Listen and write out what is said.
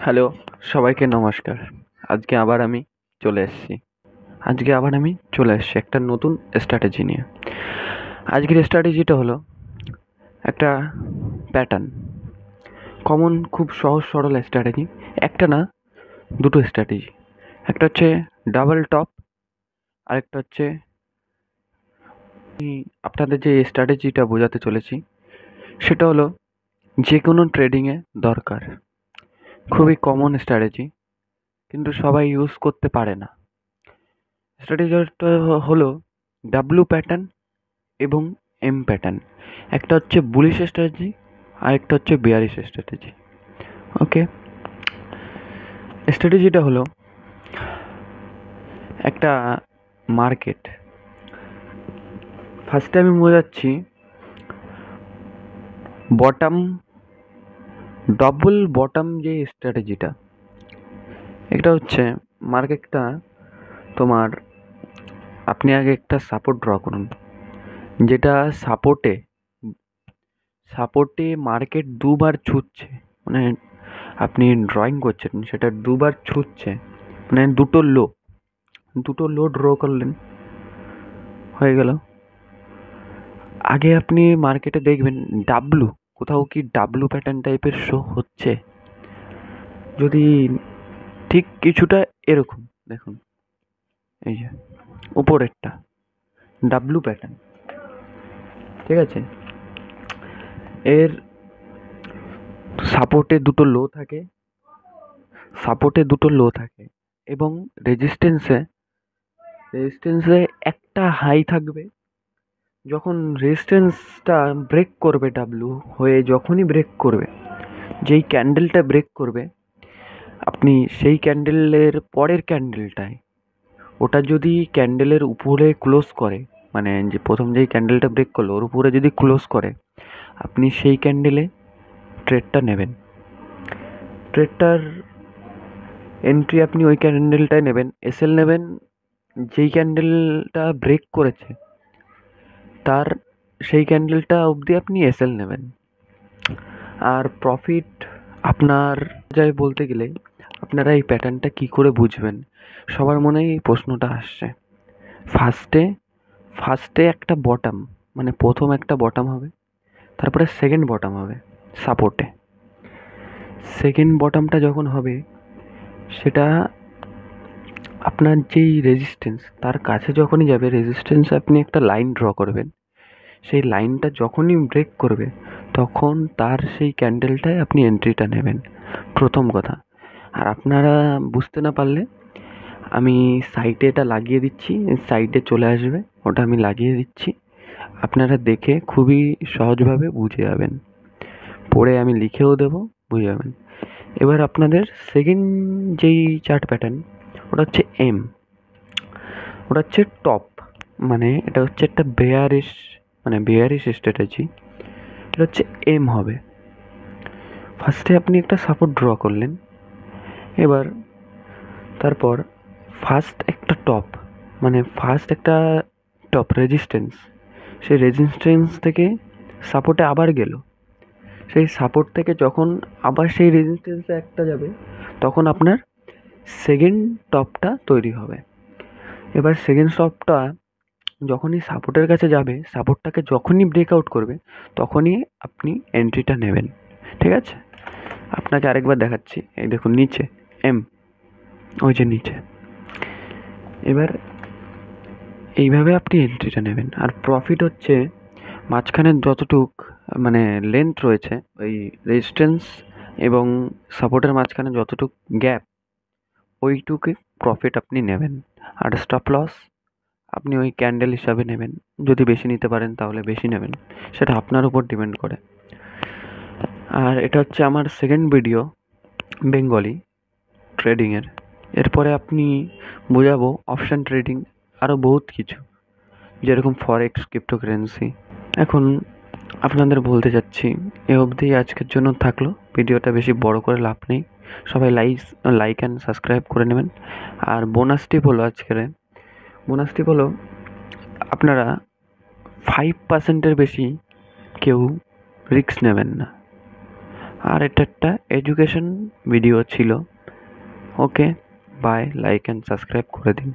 Hello, সবাইকে নমস্কার। আজকে আবার আমি চলে এসেছি। একটা নতুন স্ট্র্যাটেজি নিয়ে। আজকের স্ট্র্যাটেজিটা হলো একটা প্যাটার্ন। কমন, খুব সহজ সরল স্ট্র্যাটেজি। একটা না, দুটো স্ট্র্যাটেজি। একটা হচ্ছে ডাবল টপ, আরেকটা হচ্ছে আমি আপনাদের যে স্ট্র্যাটেজিটা বোঝাতে চলেছি সেটা হলো যে কোনো ট্রেডিংয়ে দরকার। খুবই কমন স্ট্র্যাটেজি, কিন্তু সবাই ইউজ করতে পারে না। স্ট্র্যাটেজিটা হলো ডাব্লু প্যাটার্ন এবং এম প্যাটার্ন। একটা হচ্ছে বুলিশ স্ট্র্যাটেজি, আরেকটা হচ্ছে বেয়ারিশ স্ট্র্যাটেজি। ওকে, স্ট্র্যাটেজিটা হলো একটা মার্কেট। ফার্স্টে আমি বোঝাচ্ছি বটম, ডবল বটম যে স্ট্র্যাটেজিটা, এটা হচ্ছে মার্কেটটা তোমার, আপনি আগে একটা সাপোর্ট ড্র করুন, যেটা সাপোর্টে সাপোর্টে মার্কেট দুবার ছুটছে, মানে আপনি ড্রয়িং করছেন সেটা দুবার ছুটছে, মানে দুটো লো ড্র করলেন, হয়ে গেল। আগে আপনি মার্কেটে দেখবেন ডাব্লু, কোথাও কি ডাব্লু প্যাটার্ন টাইপের শো হচ্ছে। যদি ঠিক কিছুটা এরকম দেখুন, এই যে উপরেরটা ডাব্লু প্যাটার্ন, ঠিক আছে। এর সাপোর্টে দুটো লো থাকে এবং রেজিস্ট্যান্সে একটা হাই থাকবে। যখন রেজিস্ট্যান্সটা ব্রেক করবে, ডাব্লু হয়ে যখনই ব্রেক করবে, যেই ক্যান্ডেলটা ব্রেক করবে, আপনি সেই ক্যান্ডেলের পরের ক্যান্ডেলটায়, ওটা যদি ক্যান্ডেলের উপরে ক্লোজ করে, মানে যে প্রথম যেই ক্যান্ডেলটা ব্রেক করলো ওর উপরে যদি ক্লোজ করে, আপনি সেই ক্যান্ডেলে ট্রেডটা নেবেন। ট্রেডটার এন্ট্রি আপনি ওই ক্যান্ডেলটায় নেবেন, এসএল নেবেন। যেই ক্যান্ডেলটা ব্রেক করেছে তার সেই ক্যান্ডেলটা অবধি আপনি এসএল নেবেন। আর প্রফিট আপনার যাই বলতে গেলে, আপনারা এই প্যাটার্নটা কি করে বুঝবেন? সবার মনেই এই প্রশ্নটা আসছে। ফার্স্টে একটা বটম, মানে প্রথম একটা বটম হবে, তারপরে সেকেন্ড বটম হবে সাপোর্টে। সেকেন্ড বটমটা যখন হবে, সেটা আপনার যেই রেজিস্ট্যান্স তার কাছে যখনই যাবে, রেজিস্ট্যান্সে আপনি একটা লাইন ড্র করবেন। সেই লাইনটা যখনই ব্রেক করবে, তখন তার সেই ক্যান্ডেলটায় আপনি এন্ট্রিটা নেবেন, প্রথম কথা। আর আপনারা বুঝতে না পারলে আমি সাইটে এটা লাগিয়ে দিচ্ছি, সাইটে চলে আসবে, ওটা আমি লাগিয়ে দিচ্ছি। আপনারা দেখে খুবই সহজভাবে বুঝে যাবেন, পড়ে আমি লিখেও দেবো, বুঝে যাবেন। এবার আপনাদের সেকেন্ড যেই চার্ট প্যাটার্ন, ওটা হচ্ছে এম, ওটা হচ্ছে টপ, মানে এটা হচ্ছে একটা বেয়ারিশ স্ট্র্যাটেজি। এটা হচ্ছে এম হবে। ফার্স্টে আপনি একটা সাপোর্ট ড্র করলেন, এবার তারপর ফার্স্ট একটা টপ রেজিস্ট্যান্স, সেই রেজিস্ট্যান্স থেকে সাপোর্টে আবার গেল। সেই সাপোর্ট থেকে যখন আবার সেই রেজিস্ট্যান্সে একটা যাবে, তখন আপনার সেকেন্ড টপটা তৈরি হবে। এবার সেকেন্ড টপটা যখনই সাপোর্টের কাছে যাবে, সাপোর্টটাকে যখনই ব্রেকআউট করবে, তখনই আপনি এন্ট্রিটা নেবেন, ঠিক আছে। আপনাকে আরেকবার দেখাচ্ছি, এই দেখুন নিচে এম, ওই যে নিচে। এবার এইভাবে আপনি এন্ট্রিটা নেবেন। আর প্রফিট হচ্ছে মাঝখানে যতটুক, মানে লেন্থ রয়েছে ওই রেজিস্ট্যান্স এবং সাপোর্টের মাঝখানে যতটুক গ্যাপ, ওইটুকু প্রফিট আপনি নেবেন। আর স্টপ লস আপনি ওই ক্যান্ডেল হিসাবে নেবেন, যদি বেশি নিতে পারেন তাহলে বেশি নেবেন, সেটা আপনার উপর ডিপেন্ড করে। আর এটা হচ্ছে আমার সেকেন্ড ভিডিও বেঙ্গলি ট্রেডিংয়ের। এরপরে আপনি বোঝাবো অপশান ট্রেডিং, আরও বহুত কিছু, যেরকম ফরেক্স, ক্রিপ্টোকারেন্সি। এখন আপনাদের বলতে চাচ্ছি, এ অবধি আজকের জন্য থাকলো। ভিডিওটা বেশি বড় করে লাভ নেই, সবাই লাইক অ্যান্ড সাবস্ক্রাইব করে নেবেন। আর বোনাস টিপ হলো আপনারা 5%-এর বেশি কেউ রিস্ক নেবেন না। আর এটা একটা এডুকেশন ভিডিও ছিল। ওকে, বাই, লাইক অ্যান্ড সাবস্ক্রাইব করে দিন।